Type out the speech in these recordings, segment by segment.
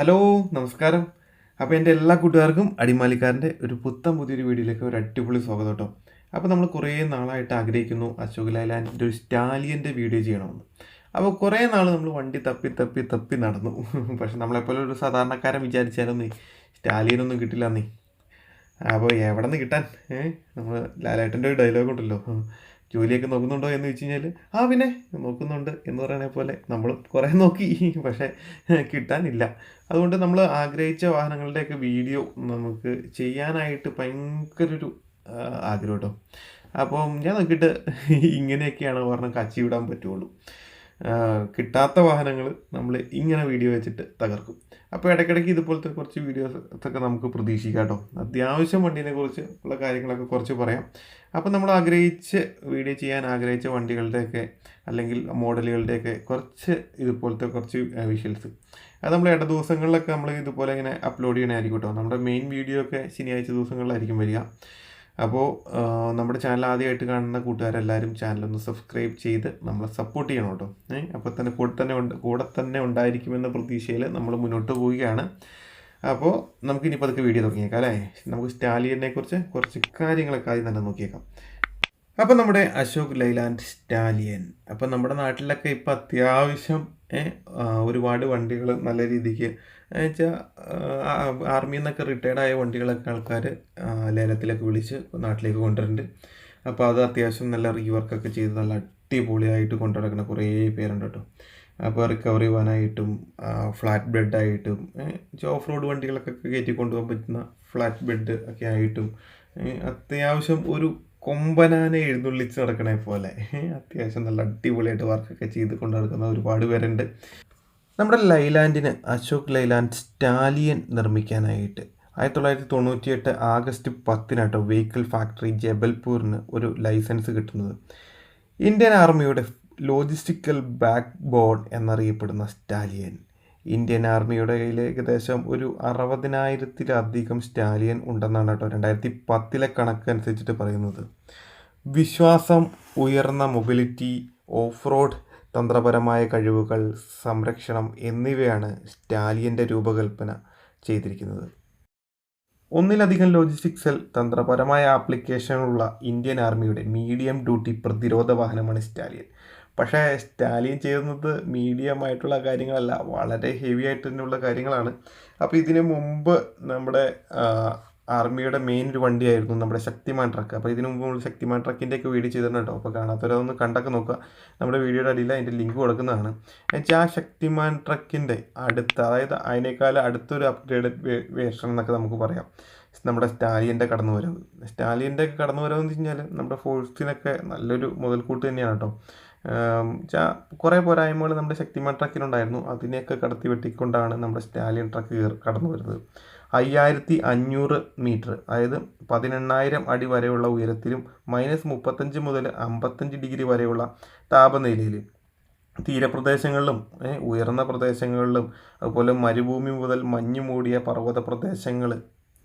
Hello നമസ്കാരം. അപ്പോൾ എൻ്റെ എല്ലാ കൂട്ടുകാർക്കും അടിമാലിക്കാരൻ്റെ ഒരു പുതിയൊരു വീഡിയോയിലേക്ക് ഒരു അടിപൊളി സ്വാഗതം കേട്ടോ. അപ്പോൾ നമ്മൾ കുറേ നാളായിട്ട് ആഗ്രഹിക്കുന്നു അശോക് ലൈലാൻഡിൻ്റെ ഒരു സ്റ്റാലിയൻ്റെ വീഡിയോ ചെയ്യണമെന്ന്. അപ്പോൾ കുറേ നാൾ നമ്മൾ വണ്ടി തപ്പി നടന്നു. പക്ഷെ നമ്മളെപ്പോലെ ഒരു സാധാരണക്കാരൻ വിചാരിച്ചാലൊന്നും സ്റ്റാലിയനൊന്നും കിട്ടില്ലെന്നേ. അപ്പോൾ എവിടെ നിന്ന് കിട്ടാൻ? നമ്മൾ ലാലേട്ടൻ്റെ ഒരു ഡയലോഗ് ഉണ്ടല്ലോ, ജോലിയൊക്കെ നോക്കുന്നുണ്ടോ എന്ന് വെച്ച് കഴിഞ്ഞാൽ പിന്നെ നോക്കുന്നുണ്ട് എന്ന് പറയണ പോലെ നമ്മൾ കുറേ നോക്കി, പക്ഷേ കിട്ടാനില്ല. അതുകൊണ്ട് നമ്മൾ ആഗ്രഹിച്ച വാഹനങ്ങളുടെയൊക്കെ വീഡിയോ നമുക്ക് ചെയ്യാനായിട്ട് ഭയങ്കര ഒരു ആഗ്രഹം കേട്ടോ. അപ്പം ഞാൻ നോക്കിയിട്ട് ഇങ്ങനെയൊക്കെയാണ് പറഞ്ഞാൽ കച്ചി വിടാൻ പറ്റുള്ളൂ. കിട്ടാത്ത വാഹനങ്ങൾ നമ്മൾ ഇങ്ങനെ വീഡിയോ വെച്ചിട്ട് തകർക്കും. അപ്പോൾ ഇടയ്ക്കിടയ്ക്ക് ഇതുപോലത്തെ കുറച്ച് വീഡിയോസൊക്കെ നമുക്ക് പ്രതീക്ഷിക്കാം കേട്ടോ. അത്യാവശ്യം വണ്ടീനെ കുറിച്ച് ഉള്ള കാര്യങ്ങളൊക്കെ കുറച്ച് പറയാം. അപ്പോൾ നമ്മൾ വീഡിയോ ചെയ്യാൻ ആഗ്രഹിച്ച വണ്ടികളുടെയൊക്കെ അല്ലെങ്കിൽ മോഡലുകളുടെയൊക്കെ കുറച്ച് ഇതുപോലത്തെ കുറച്ച് വിഷ്വൽസ് അത് നമ്മൾ ഇട ദിവസങ്ങളിലൊക്കെ നമ്മൾ ഇതുപോലെ ഇങ്ങനെ അപ്ലോഡ് ചെയ്യണമായിരിക്കും കേട്ടോ. നമ്മുടെ മെയിൻ വീഡിയോ ഒക്കെ ശനിയാഴ്ച ദിവസങ്ങളിലായിരിക്കും വരിക. അപ്പോൾ നമ്മുടെ ചാനൽ ആദ്യമായിട്ട് കാണുന്ന കൂട്ടുകാരെല്ലാവരും ചാനലൊന്ന് സബ്സ്ക്രൈബ് ചെയ്ത് നമ്മളെ സപ്പോർട്ട് ചെയ്യണം കേട്ടോ. അപ്പോൾ തന്നെ കൂടെ തന്നെ ഉണ്ടായിരിക്കുമെന്ന പ്രതീക്ഷയിൽ നമ്മൾ മുന്നോട്ട് പോവുകയാണ്. അപ്പോൾ നമുക്കിനി പതുക്കെ വീഡിയോ നോക്കിയേക്കാം അല്ലേ. നമുക്ക് സ്റ്റാലിയനെ കുറിച്ച് കുറച്ച് കാര്യങ്ങളൊക്കെ ആദ്യം തന്നെ നോക്കിയേക്കാം. അപ്പോൾ നമ്മുടെ അശോക് ലൈലാൻഡ് സ്റ്റാലിയൻ, അപ്പോൾ നമ്മുടെ നാട്ടിലൊക്കെ ഇപ്പോൾ അത്യാവശ്യം ഒരുപാട് വണ്ടികൾ നല്ല രീതിക്ക് വെച്ചാൽ ആർമിയിൽ നിന്നൊക്കെ റിട്ടയർഡായ വണ്ടികളൊക്കെ ആൾക്കാർ ലേലത്തിലൊക്കെ വിളിച്ച് നാട്ടിലേക്ക് കൊണ്ടുവരുന്നുണ്ട്. അപ്പോൾ അത് അത്യാവശ്യം നല്ല റീവർക്കൊക്കെ ചെയ്ത് നല്ല അടിപൊളിയായിട്ട് കൊണ്ടുനടക്കുന്ന കുറേ പേരുണ്ട് കേട്ടോ. അപ്പോൾ റിക്കവറി വാനായിട്ടും ഫ്ലാറ്റ് ബെഡായിട്ടും ഓഫ് റോഡ് വണ്ടികളൊക്കെ കയറ്റി കൊണ്ടുപോകാൻ പറ്റുന്ന ഫ്ലാറ്റ് ബെഡ് ഒക്കെ ആയിട്ടും അത്യാവശ്യം ഒരു കൊമ്പനാനെ എഴുന്നള്ളിച്ച് നടക്കണേ പോലെ അത്യാവശ്യം നല്ല അടിപൊളിയായിട്ട് വർക്കൊക്കെ ചെയ്ത് കൊണ്ടു നടക്കുന്ന ഒരുപാട് പേരുണ്ട്. നമ്മുടെ ലൈലാൻഡിന് അശോക് ലൈലാൻഡ് സ്റ്റാലിയൻ നിർമ്മിക്കാനായിട്ട് 1998 ആഗസ്റ്റ് 10 വെഹിക്കിൾ ഫാക്ടറി ജബൽപൂരിന് ഒരു ലൈസൻസ് കിട്ടുന്നത്. ഇന്ത്യൻ ആർമിയുടെ ലോജിസ്റ്റിക്കൽ ബാക്ക് ബോൺ എന്നറിയപ്പെടുന്ന സ്റ്റാലിയൻ, ഇന്ത്യൻ ആർമിയുടെ കയ്യിൽ ഏകദേശം ഒരു 60,000-ലധികം സ്റ്റാലിയൻ ഉണ്ടെന്നാണ് കേട്ടോ 2010 കണക്കനുസരിച്ചിട്ട് പറയുന്നത്. വിശ്വാസം, ഉയർന്ന മൊബിലിറ്റി, ഓഫ് റോഡ്, തന്ത്രപരമായ കഴിവുകൾ, സംരക്ഷണം എന്നിവയാണ് സ്റ്റാലിയൻ്റെ രൂപകൽപ്പന ചെയ്തിരിക്കുന്നത്. ഒന്നിലധികം ലോജിസ്റ്റിക് സെൽ, തന്ത്രപരമായ ആപ്ലിക്കേഷനുള്ള ഇന്ത്യൻ ആർമിയുടെ മീഡിയം ഡ്യൂട്ടി പ്രതിരോധ വാഹനമാണ് സ്റ്റാലിയൻ. പക്ഷേ സ്റ്റാലിയൻ ചെയ്യുന്നത് മീഡിയമായിട്ടുള്ള കാര്യങ്ങളല്ല, വളരെ ഹെവി ആയിട്ട് തന്നെയുള്ള കാര്യങ്ങളാണ്. അപ്പോൾ ഇതിന് മുമ്പ് നമ്മുടെ ആർമിയുടെ മെയിൻ ഒരു വണ്ടിയായിരുന്നു നമ്മുടെ ശക്തിമാൻ ട്രക്ക്. അപ്പോൾ ഇതിനു മുമ്പ് നമ്മൾ ശക്തിമാൻ ട്രക്കിൻ്റെയൊക്കെ വീഡിയോ ചെയ്തിട്ടുണ്ടോ. അപ്പോൾ കാണാത്തവരതൊന്ന് കണ്ടൊക്കെ നോക്കുക. നമ്മുടെ വീഡിയോയുടെ അടിയിൽ അതിൻ്റെ ലിങ്ക് കൊടുക്കുന്നതാണ്. എന്നുവെച്ചാൽ ആ ശക്തിമാൻ ട്രക്കിൻ്റെ അതായത് അതിനേക്കാൾ അടുത്തൊരു അപ്ഗ്രേഡഡ് വേർഷൻ എന്നൊക്കെ നമുക്ക് പറയാം നമ്മുടെ സ്റ്റാലിയൻ്റെ കടന്നുവരവ്. സ്റ്റാലിയൻ്റെ കടന്നുവരവ് എന്ന് വെച്ച് കഴിഞ്ഞാൽ നമ്മുടെ ഫോഴ്സിനൊക്കെ നല്ലൊരു മുതൽക്കൂട്ട് തന്നെയാണ് കേട്ടോ. കുറേ പോരായ്മകൾ നമ്മുടെ ശക്തിമാൻ ട്രക്കിനുണ്ടായിരുന്നു. അതിനെയൊക്കെ കടത്തി വെട്ടിക്കൊണ്ടാണ് നമ്മുടെ സ്റ്റാലിയൻ ട്രക്ക് കടന്നു വരുന്നത്. 5500 മീറ്റർ, അതായത് 18,000 അടി വരെയുള്ള ഉയരത്തിലും -35 മുതൽ 55 ഡിഗ്രി വരെയുള്ള താപനിലയിൽ തീരപ്രദേശങ്ങളിലും ഉയർന്ന പ്രദേശങ്ങളിലും അതുപോലെ മരുഭൂമി മുതൽ മഞ്ഞു മൂടിയ പർവ്വത പ്രദേശങ്ങൾ,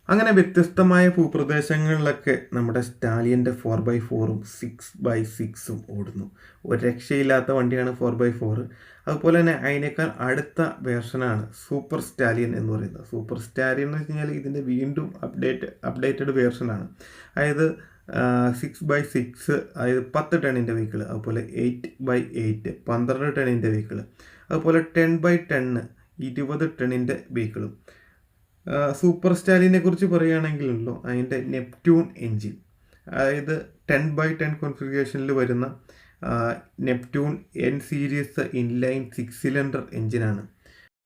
അങ്ങനെ വ്യത്യസ്തമായ ഭൂപ്രദേശങ്ങളിലൊക്കെ നമ്മുടെ സ്റ്റാലിയൻ്റെ 4x4ഉം 6x6ഉം ഓടുന്നു. ഒരു രക്ഷയില്ലാത്ത വണ്ടിയാണ് 4x4. അതുപോലെ തന്നെ അതിനേക്കാൾ അടുത്ത വേർഷനാണ് സൂപ്പർ സ്റ്റാലിയൻ എന്ന് പറയുന്നത്. സൂപ്പർ സ്റ്റാലിയൻ എന്ന് വെച്ച് കഴിഞ്ഞാൽ ഇതിൻ്റെ വീണ്ടും അപ്ഡേറ്റഡ് വേർഷനാണ്. അതായത് 6x6, അതായത് 10 ടണ്ണിൻ്റെ വെഹിക്കിൾ, അതുപോലെ 8x8 12 ടണ്ണിൻ്റെ വെഹിക്കിൾ, അതുപോലെ 10x10 20 ടണ്ണിൻ്റെ വെഹിക്കിളും. സൂപ്പർ സ്റ്റാലിയനെ കുറിച്ച് പറയുകയാണെങ്കിലല്ലോ അതിൻ്റെ നെപ്റ്റ്യൂൺ എൻജിൻ, അതായത് 10x10 കോൺഫിഗറേഷനിൽ വരുന്ന Neptune N series inline 6 cylinder എൻജിനാണ്.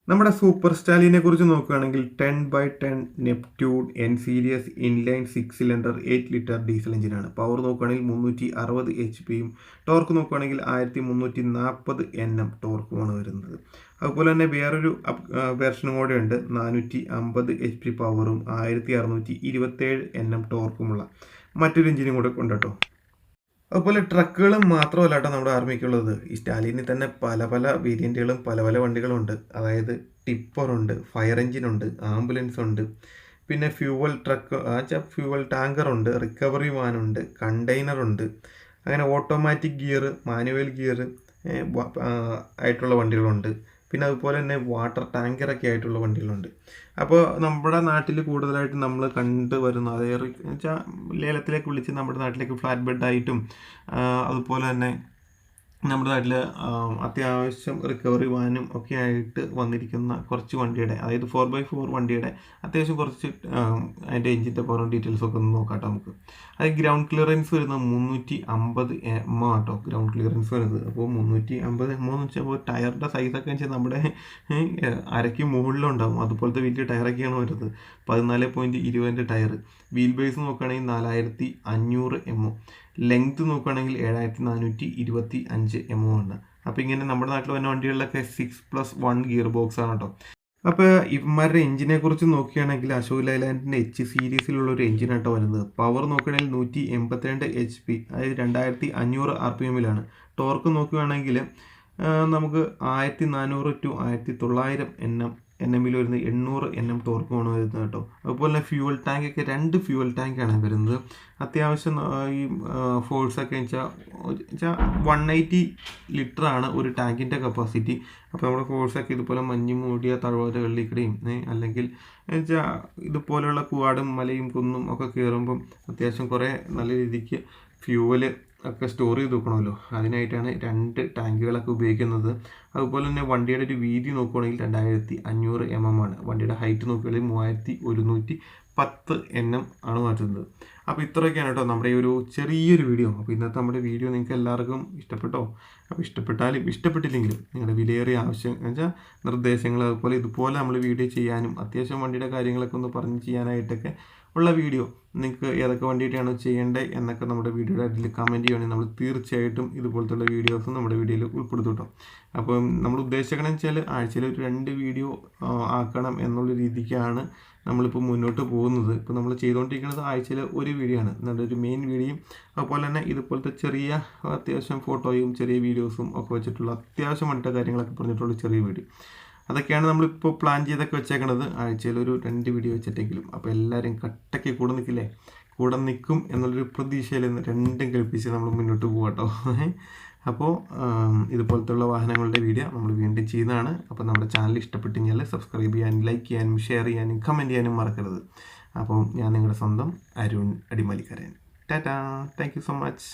നമ്മുടെ സൂപ്പർ സ്റ്റാലിയനെ കുറിച്ച് നോക്കുകയാണെങ്കിൽ 10x10 Neptune N series inline 6 cylinder 8 litre diesel എഞ്ചിനാണ്. പവർ നോക്കുകയാണെങ്കിൽ 360 HP-യും ടോർക്ക് നോക്കുകയാണെങ്കിൽ 1340 Nm ടോർക്കുമാണ് വരുന്നത്. അതുപോലെ തന്നെ വേറൊരു വേർഷനും കൂടെ ഉണ്ട്, 450 HP പവറും 1627 Nm ടോർക്കുമുള്ള മറ്റൊരു എഞ്ചിനും കൂടെ ഉണ്ട് കേട്ടോ. അതുപോലെ ട്രക്കുകളും മാത്രമല്ല കേട്ടോ നമ്മുടെ ആർമിക്കുള്ളത്. ഈ സ്റ്റാലിയനിൽ തന്നെ പല വേരിയൻറ്റുകളും പല വണ്ടികളുണ്ട്. അതായത് ടിപ്പറുണ്ട്, ഫയർ എഞ്ചിനുണ്ട്, ആംബുലൻസ് ഉണ്ട്, പിന്നെ ഫ്യൂവൽ ഫ്യൂവൽ ടാങ്കറുണ്ട്, റിക്കവറി വാനുണ്ട്, കണ്ടെയ്നറുണ്ട്, അങ്ങനെ ഓട്ടോമാറ്റിക് ഗിയർ, മാനുവൽ ഗിയർ ആയിട്ടുള്ള വണ്ടികളുണ്ട്. പിന്നെ അതുപോലെ തന്നെ വാട്ടർ ടാങ്കറൊക്കെ ആയിട്ടുള്ള വണ്ടികളുണ്ട്. അപ്പോൾ നമ്മുടെ നാട്ടിൽ കൂടുതലായിട്ട് നമ്മൾ കണ്ടുവരുന്ന അതായത് വെച്ചാൽ ലേലത്തിലേക്ക് വിളിച്ച് നമ്മുടെ നാട്ടിലേക്ക് ഫ്ലാറ്റ് ബെഡായിട്ടും അതുപോലെ തന്നെ നമ്മുടെ നാട്ടിൽ അത്യാവശ്യം റിക്കവറി വാനും ഒക്കെ ആയിട്ട് വന്നിരിക്കുന്ന കുറച്ച് വണ്ടിയുടെ അതായത് 4x4 വണ്ടിയുടെ അത്യാവശ്യം കുറച്ച് അതിൻ്റെ എഞ്ചിൻ്റെ പവറും ഡീറ്റെയിൽസൊക്കെ ഒന്ന് നോക്കാം നമുക്ക്. അത് ഗ്രൗണ്ട് ക്ലിയറൻസ് വരുന്നത് 350 mm ആട്ടോ ഗ്രൗണ്ട് ക്ലിയറൻസ് വരുന്നത്. അപ്പോൾ 350 mm എന്ന് വെച്ചാൽ ടയറിൻ്റെ സൈസൊക്കെ വെച്ചാൽ നമ്മുടെ അരയ്ക്ക് മുകളിലുണ്ടാവും. അതുപോലത്തെ വലിയ ടയറൊക്കെയാണ് വരുന്നത്. 14.20 ടയർ. വീൽ ബേസ് നോക്കുകയാണെങ്കിൽ 4500 mm. ലെങ്ത് നോക്കുകയാണെങ്കിൽ 7425 mm ആണ്. അപ്പോൾ ഇങ്ങനെ നമ്മുടെ നാട്ടിൽ വന്ന വണ്ടികളിലൊക്കെ 6+1 ഗിയർ ബോക്സ് ആണ് കേട്ടോ. അപ്പോൾ ഇവന്മാരുടെ എഞ്ചിനെ കുറിച്ച് നോക്കുകയാണെങ്കിൽ അശോക് ലൈലാൻഡിൻ്റെ H സീരീസിലുള്ള ഒരു എഞ്ചിനാട്ടോ വരുന്നത്. പവർ നോക്കുകയാണെങ്കിൽ 182 HP, അതായത് 2500 RPM. ടോർക്ക് നോക്കുകയാണെങ്കിൽ നമുക്ക് 1400 to 1900 NM വരുന്നത് 800 NM ടോർക്കുമാണ് വരുന്നത് കേട്ടോ. അതുപോലെ തന്നെ ഫ്യൂവൽ ടാങ്കൊക്കെ 2 ഫ്യൂവൽ ടാങ്കാണ് വരുന്നത്. അത്യാവശ്യം ഈ ഫോഴ്സൊക്കെ വെച്ചാൽ 180 ലിറ്ററാണ് ഒരു ടാങ്കിൻ്റെ കപ്പാസിറ്റി. അപ്പോൾ നമ്മുടെ ഫോഴ്സൊക്കെ ഇതുപോലെ മഞ്ഞ് മൂടിയ താഴ്വരകളിലേക്കിടെയും അല്ലെങ്കിൽ വെച്ചാൽ ഇതുപോലെയുള്ള കുവാടും മലയും കുന്നും ഒക്കെ കയറുമ്പം അത്യാവശ്യം കുറേ നല്ല രീതിക്ക് ഫ്യൂവൽ ഒക്കെ സ്റ്റോർ ചെയ്ത് വെക്കണമല്ലോ. അതിനായിട്ടാണ് 2 ടാങ്കുകളൊക്കെ ഉപയോഗിക്കുന്നത്. അതുപോലെ തന്നെ വണ്ടിയുടെ ഒരു വീതി നോക്കുകയാണെങ്കിൽ 2500 mm ആണ്. വണ്ടിയുടെ ഹൈറ്റ് നോക്കുകയാണെങ്കിൽ 3110 NM ആണ് മാറ്റുന്നത്. അപ്പോൾ ഇത്രയൊക്കെയാണ് കേട്ടോ നമ്മുടെ ഈ ഒരു ചെറിയൊരു വീഡിയോ. അപ്പോൾ ഇന്നത്തെ നമ്മുടെ വീഡിയോ നിങ്ങൾക്ക് എല്ലാവർക്കും ഇഷ്ടപ്പെട്ടോ? അപ്പോൾ ഇഷ്ടപ്പെട്ടാലും ഇഷ്ടപ്പെട്ടില്ലെങ്കിലും നിങ്ങളുടെ വിലയേറിയ ആവശ്യം എന്ന് വെച്ചാൽ നിർദ്ദേശങ്ങൾ അതുപോലെ ഇതുപോലെ നമ്മൾ വീഡിയോ ചെയ്യാനും അത്യാവശ്യം വണ്ടിയുടെ കാര്യങ്ങളൊക്കെ ഒന്ന് പറഞ്ഞ് ചെയ്യാനായിട്ടൊക്കെ ഉള്ള വീഡിയോ നിങ്ങൾക്ക് ഏതൊക്കെ വണ്ടിയിട്ടാണ് ചെയ്യേണ്ടത് എന്നൊക്കെ നമ്മുടെ വീഡിയോയുടെ അതിൽ കമൻറ്റ് ചെയ്യുകയാണെങ്കിൽ നമ്മൾ തീർച്ചയായിട്ടും ഇതുപോലത്തുള്ള വീഡിയോസ് നമ്മുടെ വീഡിയോയിൽ ഉൾപ്പെടുത്തും കേട്ടോ. അപ്പം നമ്മൾ ഉദ്ദേശിക്കണമെന്ന് വെച്ചാൽ ആഴ്ചയിൽ ഒരു 2 വീഡിയോ ആക്കണം എന്നുള്ള രീതിക്കാണ് നമ്മളിപ്പോൾ മുന്നോട്ട് പോകുന്നത്. ഇപ്പോൾ നമ്മൾ ചെയ്തുകൊണ്ടിരിക്കുന്നത് ആഴ്ചയിൽ ഒരു വീഡിയോ ആണ്, നല്ലൊരു മെയിൻ വീഡിയോയും അതുപോലെ തന്നെ ഇതുപോലത്തെ ചെറിയ അത്യാവശ്യം ഫോട്ടോയും ചെറിയ വീഡിയോസും ഒക്കെ വെച്ചിട്ടുള്ള അത്യാവശ്യം വണ്ടിയുടെ കാര്യങ്ങളൊക്കെ പറഞ്ഞിട്ടുള്ള ചെറിയ വീഡിയോ. അതൊക്കെയാണ് നമ്മളിപ്പോൾ പ്ലാൻ ചെയ്തൊക്കെ വെച്ചേക്കണത്, ആഴ്ചയിൽ ഒരു 2 വീഡിയോ വെച്ചിട്ടെങ്കിലും. അപ്പോൾ എല്ലാവരും കട്ടയ്ക്ക് കൂടെ നിൽക്കില്ലേ, കൂടെ നിൽക്കും എന്നുള്ളൊരു പ്രതീക്ഷയിൽ 2 കൽപ്പിച്ച് നമ്മൾ മുന്നോട്ട് പോകാട്ടോ. അപ്പോൾ ഇതുപോലത്തുള്ള വാഹനങ്ങളുടെ വീഡിയോ നമ്മൾ വീണ്ടും ചെയ്യുന്നതാണ്. അപ്പോൾ നമ്മുടെ ചാനൽ ഇഷ്ടപ്പെട്ട് കഴിഞ്ഞാൽ സബ്സ്ക്രൈബ് ചെയ്യാനും ലൈക്ക് ചെയ്യാനും ഷെയർ ചെയ്യാനും കമൻറ്റ് ചെയ്യാനും മറക്കരുത്. അപ്പോൾ ഞാൻ നിങ്ങളുടെ സ്വന്തം അരുൺ അടിമാലിക്കരൻ. ടാറ്റാ, താങ്ക് യു സോ മച്ച്.